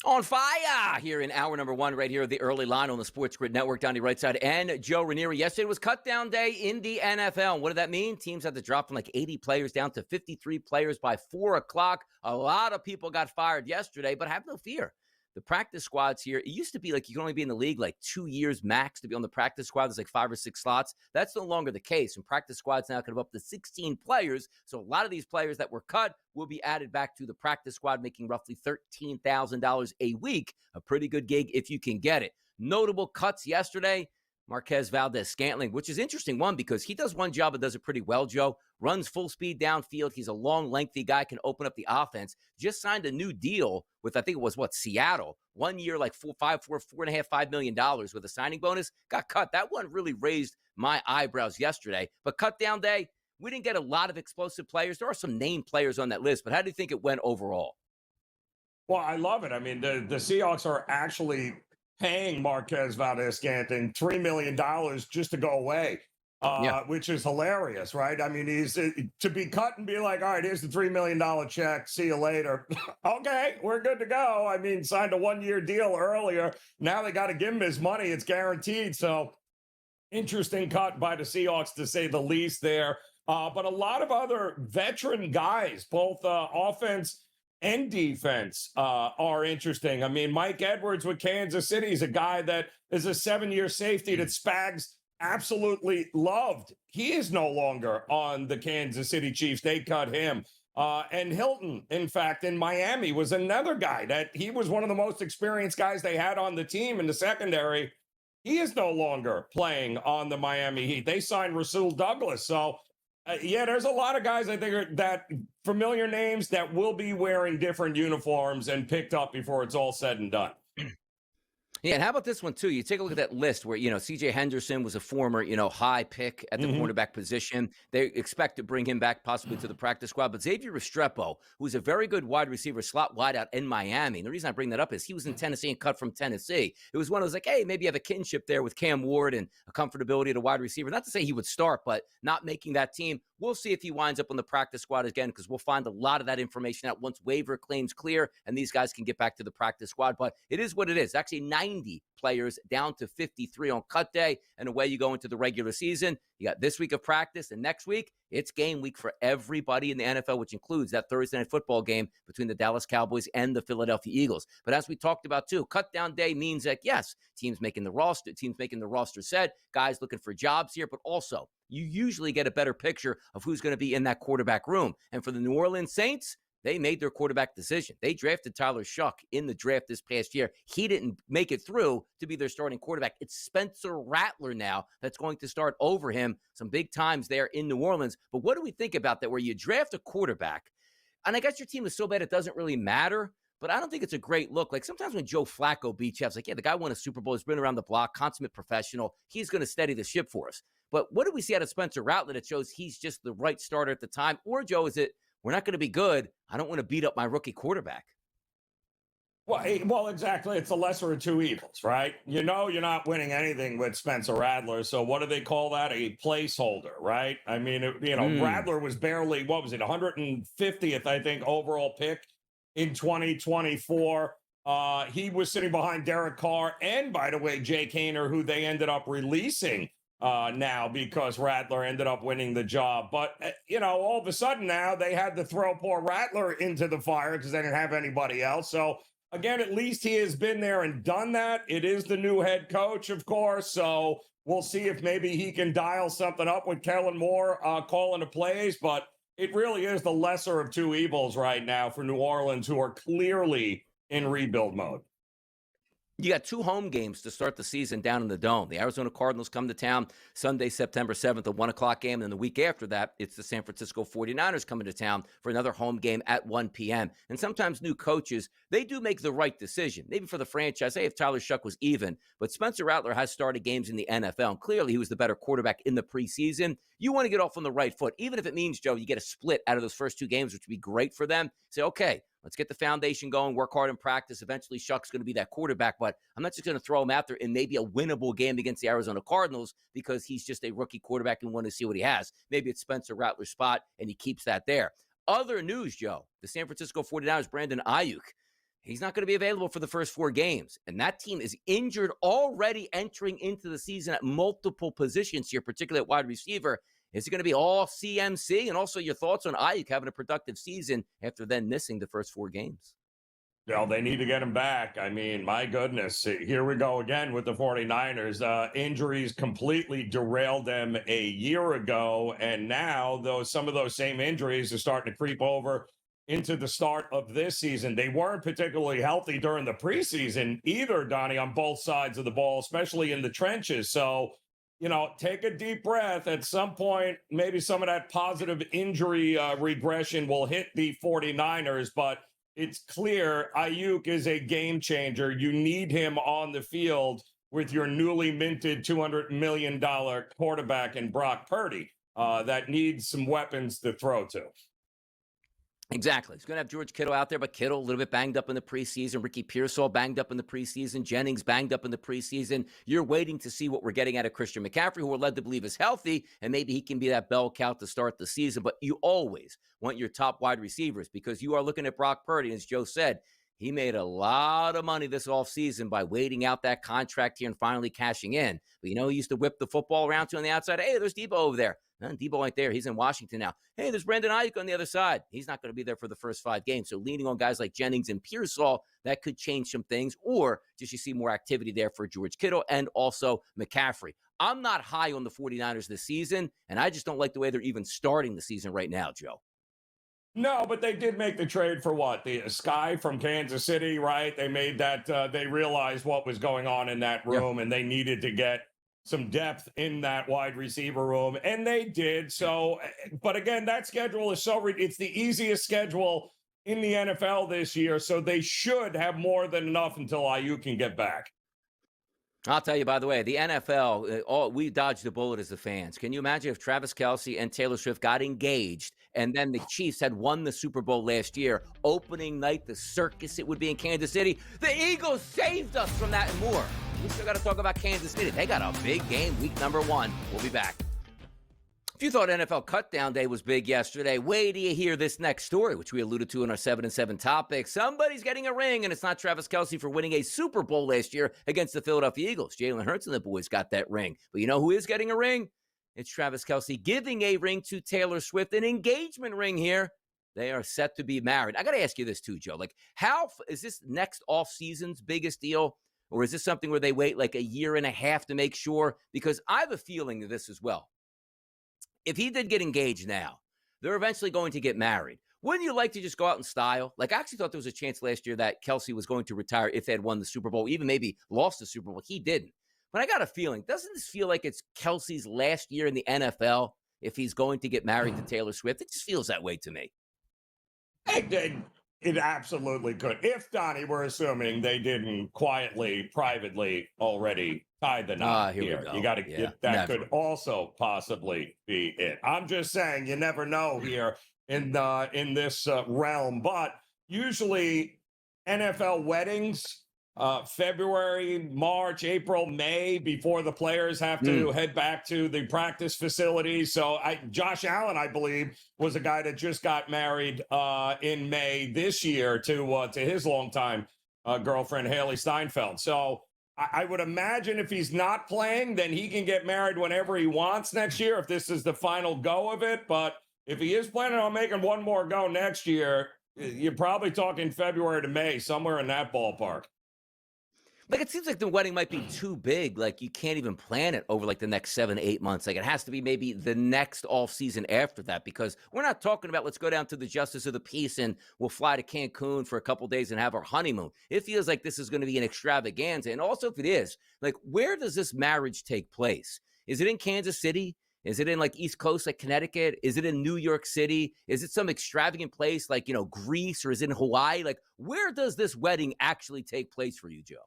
On fire here in hour number one, right here at the early line on the SportsGrid Network. Donnie Rightside and Joe Raineri. Yesterday was Cutdown Day in the NFL. What did that mean? Teams had to drop from like 80 players down to 53 players by 4 o'clock. A lot of people got fired yesterday, but have no fear. The practice squads here, it used to be like you can only be in the league like 2 years max to be on the practice squad. There's like 5 or 6 slots. That's no longer the case. And practice squads now can have up to 16 players. So a lot of these players that were cut will be added back to the practice squad, making roughly $13,000 a week. A pretty good gig if you can get it. Notable cuts yesterday. Marquez Valdes-Scantling, which is interesting one because he does one job and does it pretty well, Joe. Runs full speed downfield. He's a long, lengthy guy, can open up the offense. Just signed a new deal with, I think it was Seattle. 1 year, like $4.5 million with a signing bonus. Got cut. That one really raised my eyebrows yesterday. But Cutdown Day, we didn't get a lot of explosive players. There are some named players on that list, but how do you think it went overall? Well, I love it. I mean, the Seahawks are actually paying Marquez Valdes-Scantling $3 million just to go away, Yeah. which is hilarious, right? I mean, he's to be cut and be like, all right, here's the $3 million check. See you later. Okay, we're good to go. I mean, signed a 1-year deal earlier. Now they got to give him his money. It's guaranteed. So interesting cut by the Seahawks, to say the least there. But a lot of other veteran guys, both offense and defense, are interesting. I mean, Mike Edwards with Kansas City is a guy that is a 7-year safety that Spags absolutely loved. He is no longer on the Kansas City Chiefs. They cut him. And Hilton, in fact, in Miami, was another guy that he was one of the most experienced guys they had on the team in the secondary. He is no longer playing on the Miami Heat. They signed Rasul Douglas. So, yeah, there's a lot of guys I think are that familiar names that will be wearing different uniforms and picked up before it's all said and done. Yeah, and how about this one, too? You take a look at that list where, C.J. Henderson was a former, high pick at the cornerback position. They expect to bring him back possibly to the practice squad. But Xavier Restrepo, who's a very good wide receiver, slot wideout in Miami. And the reason I bring that up is he was in Tennessee and cut from Tennessee. It was one of those like, hey, maybe you have a kinship there with Cam Ward and a comfortability at a wide receiver. Not to say he would start, but not making that team. We'll see if he winds up on the practice squad again, because we'll find a lot of that information out once waiver claims clear and these guys can get back to the practice squad. But it is what it is. Actually, 90 players down to 53 on cut day, and away you go into the regular season. You got this week of practice, and next week, it's game week for everybody in the NFL, which includes that Thursday night football game between the Dallas Cowboys and the Philadelphia Eagles. But as we talked about, too, cut down day means that, yes, teams making the roster set, guys looking for jobs here, but also you usually get a better picture of who's going to be in that quarterback room. And for the New Orleans Saints, they made their quarterback decision. They drafted Tyler Shuck in the draft this past year. He didn't make it through to be their starting quarterback. It's Spencer Rattler now that's going to start over him. Some big times there in New Orleans. But what do we think about that, where you draft a quarterback, and I guess your team is so bad it doesn't really matter, but I don't think it's a great look. Like sometimes when Joe Flacco beats you, I was like, yeah, the guy won a Super Bowl. He's been around the block, consummate professional. He's going to steady the ship for us. But what do we see out of Spencer Rattler that shows he's just the right starter at the time? Or, Joe, is it, we're not going to be good, I don't want to beat up my rookie quarterback? Well, exactly. It's the lesser of two evils, right? You know, you're not winning anything with Spencer Rattler. So what do they call that? A placeholder, right? I mean, Rattler was barely, 150th, I think, overall pick in 2024. He was sitting behind Derek Carr and, by the way, Jake Haener, who they ended up releasing now because Rattler ended up winning the job. But, all of a sudden now they had to throw poor Rattler into the fire because they didn't have anybody else. So, again, at least he has been there and done that. It is the new head coach, of course. So we'll see if maybe he can dial something up with Kellen Moore calling the plays. But it really is the lesser of two evils right now for New Orleans, who are clearly in rebuild mode. You got 2 home games to start the season down in the Dome. The Arizona Cardinals come to town Sunday, September 7th, a 1 o'clock game. And then the week after that, it's the San Francisco 49ers coming to town for another home game at 1 p.m. And sometimes new coaches, they do make the right decision. Maybe for the franchise, hey, if Tyler Shuck was even. But Spencer Rattler has started games in the NFL. And clearly, he was the better quarterback in the preseason. You want to get off on the right foot. Even if it means, Joe, you get a split out of those first 2 games, which would be great for them. Say, okay, let's get the foundation going, work hard in practice. Eventually, Shuck's going to be that quarterback, but I'm not just going to throw him out there in maybe a winnable game against the Arizona Cardinals because he's just a rookie quarterback and want to see what he has. Maybe it's Spencer Rattler's spot, and he keeps that there. Other news, Joe, the San Francisco 49ers, Brandon Ayuk. He's not going to be available for the first 4 games. And that team is injured already entering into the season at multiple positions here, particularly at wide receiver. Is it going to be all CMC? And also your thoughts on Ayuk having a productive season after then missing the first 4 games? Well, they need to get him back. I mean, my goodness, here we go again with the 49ers. Injuries completely derailed them a year ago. And now, some of those same injuries are starting to creep over into the start of this season. They weren't particularly healthy during the preseason either, Donnie, on both sides of the ball, especially in the trenches. So, take a deep breath. At some point, maybe some of that positive injury regression will hit the 49ers, but it's clear Ayuk is a game changer. You need him on the field with your newly minted $200 million quarterback in Brock Purdy that needs some weapons to throw to. Exactly. He's going to have George Kittle out there, but Kittle a little bit banged up in the preseason. Ricky Pearsall banged up in the preseason. Jennings banged up in the preseason. You're waiting to see what we're getting out of Christian McCaffrey, who we're led to believe is healthy, and maybe he can be that bell cow to start the season. But you always want your top wide receivers because you are looking at Brock Purdy. As Joe said, he made a lot of money this offseason by waiting out that contract here and finally cashing in. But he used to whip the football around to on the outside. Hey, there's Debo over there. Debo ain't there. He's in Washington now. Hey, there's Brandon Ayuk on the other side. He's not going to be there for the first 5 games. So leaning on guys like Jennings and Pearsall, that could change some things. Or just you see more activity there for George Kittle and also McCaffrey. I'm not high on the 49ers this season, and I just don't like the way they're even starting the season right now, Joe. No, but they did make the trade for what? The Sky from Kansas City, right? They made that, they realized what was going on in that room, and they needed to get some depth in that wide receiver room, and they did. So, but again, that schedule is it's the easiest schedule in the NFL this year, so they should have more than enough until Ayuk can get back. I'll tell you, by the way, the NFL, we dodged the bullet as the fans. Can you imagine if Travis Kelsey and Taylor Swift got engaged and then the Chiefs had won the Super Bowl last year? Opening night, the circus it would be in Kansas City. The Eagles saved us from that and more. We still got to talk about Kansas City. They got a big game, week number 1. We'll be back. If you thought NFL Cutdown Day was big yesterday, wait till you hear this next story, which we alluded to in our 7 and 7 topic. Somebody's getting a ring, and it's not Travis Kelsey for winning a Super Bowl last year against the Philadelphia Eagles. Jalen Hurts and the boys got that ring. But you know who is getting a ring? It's Travis Kelsey giving a ring to Taylor Swift, an engagement ring here. They are set to be married. I got to ask you this too, Joe. Like, how is this next off-season's biggest deal? Or is this something where they wait like a year and a half to make sure? Because I have a feeling of this as well. If he did get engaged now, they're eventually going to get married. Wouldn't you like to just go out in style? Like, I actually thought there was a chance last year that Kelce was going to retire if they had won the Super Bowl, even maybe lost the Super Bowl. He didn't. But I got a feeling, doesn't this feel like it's Kelce's last year in the NFL if he's going to get married to Taylor Swift? It just feels that way to me. It absolutely could. If, Donnie, we're assuming they didn't quietly, privately already tie the knot here. You got to that could also possibly be it. I'm just saying you never know here in this realm. But usually NFL weddings, February, March, April, May, before the players have to head back to the practice facilities. So Josh Allen, I believe, was a guy that just got married in May this year to his longtime girlfriend, Haley Steinfeld. So I would imagine if he's not playing, then he can get married whenever he wants next year, if this is the final go of it. But if he is planning on making one more go next year, you're probably talking February to May, somewhere in that ballpark. Like, it seems like the wedding might be too big. Like, you can't even plan it over like the next 7 to 8 months. Like, it has to be maybe the next off season after that, because we're not talking about let's go down to the Justice of the Peace and we'll fly to Cancun for a couple days and have our honeymoon. It feels like this is going to be an extravaganza. And also, if it is, like, where does this marriage take place? Is it in Kansas City? Is it in like East Coast, like Connecticut? Is it in New York City? Is it some extravagant place like, Greece, or is it in Hawaii? Like, where does this wedding actually take place for you, Joe?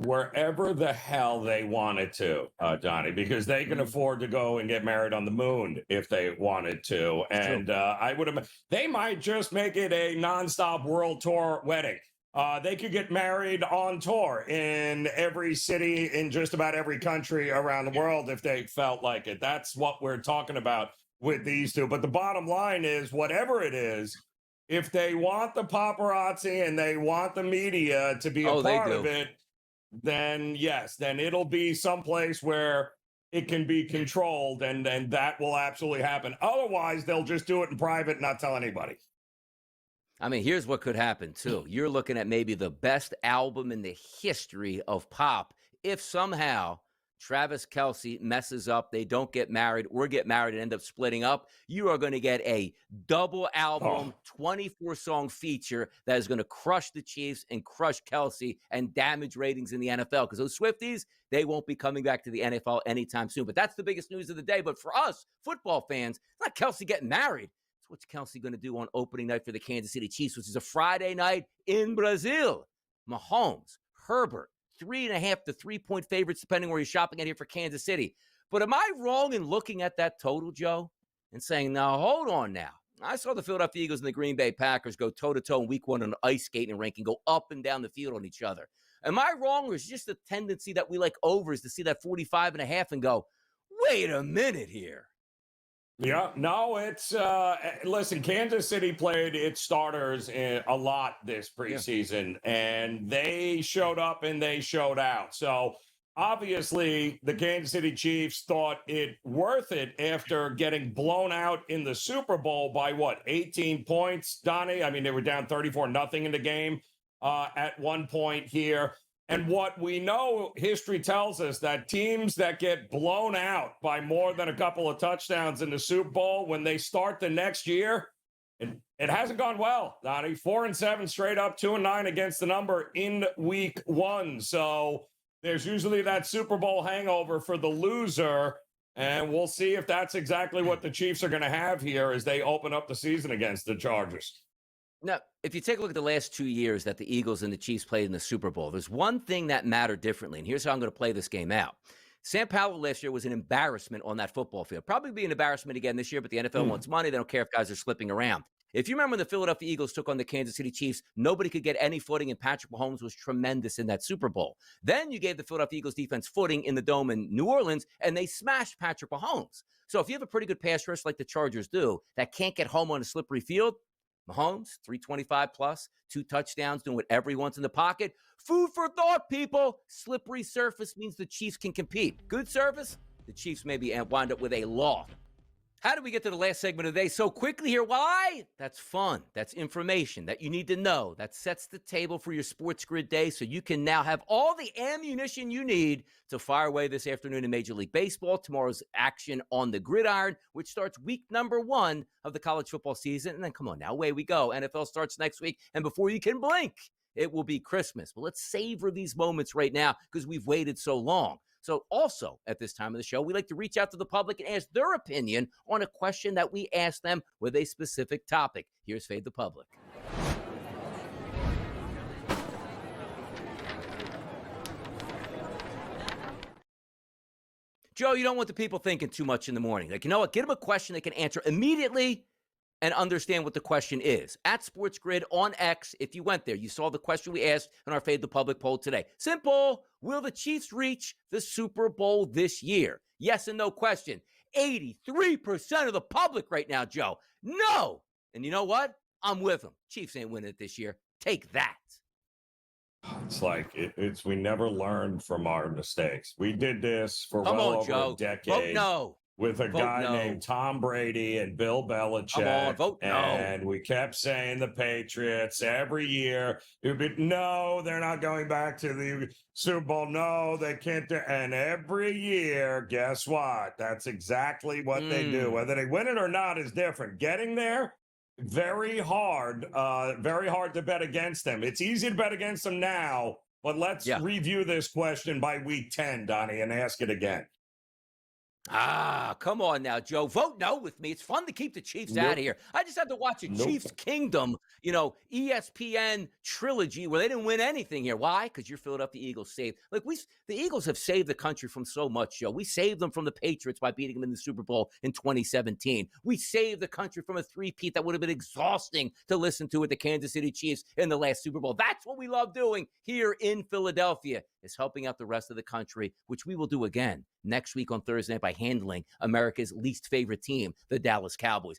Wherever the hell they wanted to, Donnie, because they can afford to go and get married on the moon if they wanted to. And I would imagine they might just make it a nonstop world tour wedding. They could get married on tour in every city in just about every country around the world if they felt like it. That's what we're talking about with these two. But the bottom line is, whatever it is, if they want the paparazzi and they want the media to be a part of it, then yes, then it'll be someplace where it can be controlled, and that will absolutely happen. Otherwise, they'll just do it in private and not tell anybody. I mean, here's what could happen, too. You're looking at maybe the best album in the history of pop if somehow Travis Kelsey messes up, they don't get married or get married and end up splitting up. You are going to get a double album, 24-song feature that is going to crush the Chiefs and crush Kelce and damage ratings in the NFL, because those Swifties, they won't be coming back to the NFL anytime soon. But that's the biggest news of the day. But for us, football fans, it's not Kelce getting married. It's what's Kelce going to do on opening night for the Kansas City Chiefs, which is a Friday night in Brazil. Mahomes, Herbert, 3.5 to 3-point favorites, depending where you're shopping at here for Kansas City. But am I wrong in looking at that total, Joe, and saying, now, hold on now. I saw the Philadelphia Eagles and the Green Bay Packers go toe-to-toe in week 1 on an ice skating rink and go up and down the field on each other. Am I wrong, or is it just a tendency that we like overs to see that 45.5 and go, wait a minute here? Yeah, no, it's listen, Kansas City played its starters a lot this preseason, and they showed up and they showed out. So obviously the Kansas City Chiefs thought it worth it after getting blown out in the Super Bowl by 18 points, Donnie? I mean, they were down 34-0 in the game at one point here. And what we know, history tells us that teams that get blown out by more than a couple of touchdowns in the Super Bowl, when they start the next year, it hasn't gone well, Donnie. 4-7 straight up, 2-9 against the number in week 1. So there's usually that Super Bowl hangover for the loser. And we'll see if that's exactly what the Chiefs are going to have here as they open up the season against the Chargers. Now, if you take a look at the last 2 years that the Eagles and the Chiefs played in the Super Bowl, there's one thing that mattered differently, and here's how I'm going to play this game out. Sam Powell last year was an embarrassment on that football field. Probably be an embarrassment again this year, but the NFL wants money. They don't care if guys are slipping around. If you remember when the Philadelphia Eagles took on the Kansas City Chiefs, nobody could get any footing, and Patrick Mahomes was tremendous in that Super Bowl. Then you gave the Philadelphia Eagles defense footing in the Dome in New Orleans, and they smashed Patrick Mahomes. So if you have a pretty good pass rush like the Chargers do that can't get home on a slippery field, Mahomes, 325 plus, 2 touchdowns, doing whatever he wants in the pocket. Food for thought, people. Slippery surface means the Chiefs can compete. Good surface, the Chiefs maybe wind up with a loss. How did we get to the last segment of the day so quickly here? Why? That's fun. That's information that you need to know. That sets the table for your SportsGrid day, so you can now have all the ammunition you need to fire away this afternoon in Major League Baseball. Tomorrow's action on the gridiron, which starts week number 1 of the college football season. And then, come on now, away we go. NFL starts next week, and before you can blink, it will be Christmas. But let's savor these moments right now because we've waited so long. So also at this time of the show, we like to reach out to the public and ask their opinion on a question that we ask them with a specific topic. Here's Fade the Public. Joe, you don't want the people thinking too much in the morning. Like, you know what? Get them a question they can answer immediately and understand what the question is. At SportsGrid on X, if you went there, you saw the question we asked in our Fade the Public poll today. Simple. Will the Chiefs reach the Super Bowl this year? Yes and no question. 83% of the public right now, Joe. No. And you know what? I'm with them. Chiefs ain't winning it this year. Take that. It's like we never learned from our mistakes. We did this for over a decade. Vote no. With a guy named Tom Brady and Bill Belichick. Come on, vote no. And we kept saying the Patriots every year. It would be, no, they're not going back to the Super Bowl. No, they can't. And every year, guess what? That's exactly what they do. Whether they win it or not is different. Getting there, very hard to bet against them. It's easy to bet against them now, but let's review this question by week 10, Donnie, and ask it again. Come on now, Joe. Vote no with me. It's fun to keep the Chiefs out of here. I just had to watch a Chiefs Kingdom, ESPN trilogy where they didn't win anything here. Why? Because your Philadelphia Eagles saved. Like, the Eagles have saved the country from so much, Joe. We saved them from the Patriots by beating them in the Super Bowl in 2017. We saved the country from a three-peat that would have been exhausting to listen to with the Kansas City Chiefs in the last Super Bowl. That's what we love doing here in Philadelphia, is helping out the rest of the country, which we will do again next week on Thursday night by handling America's least favorite team, the Dallas Cowboys.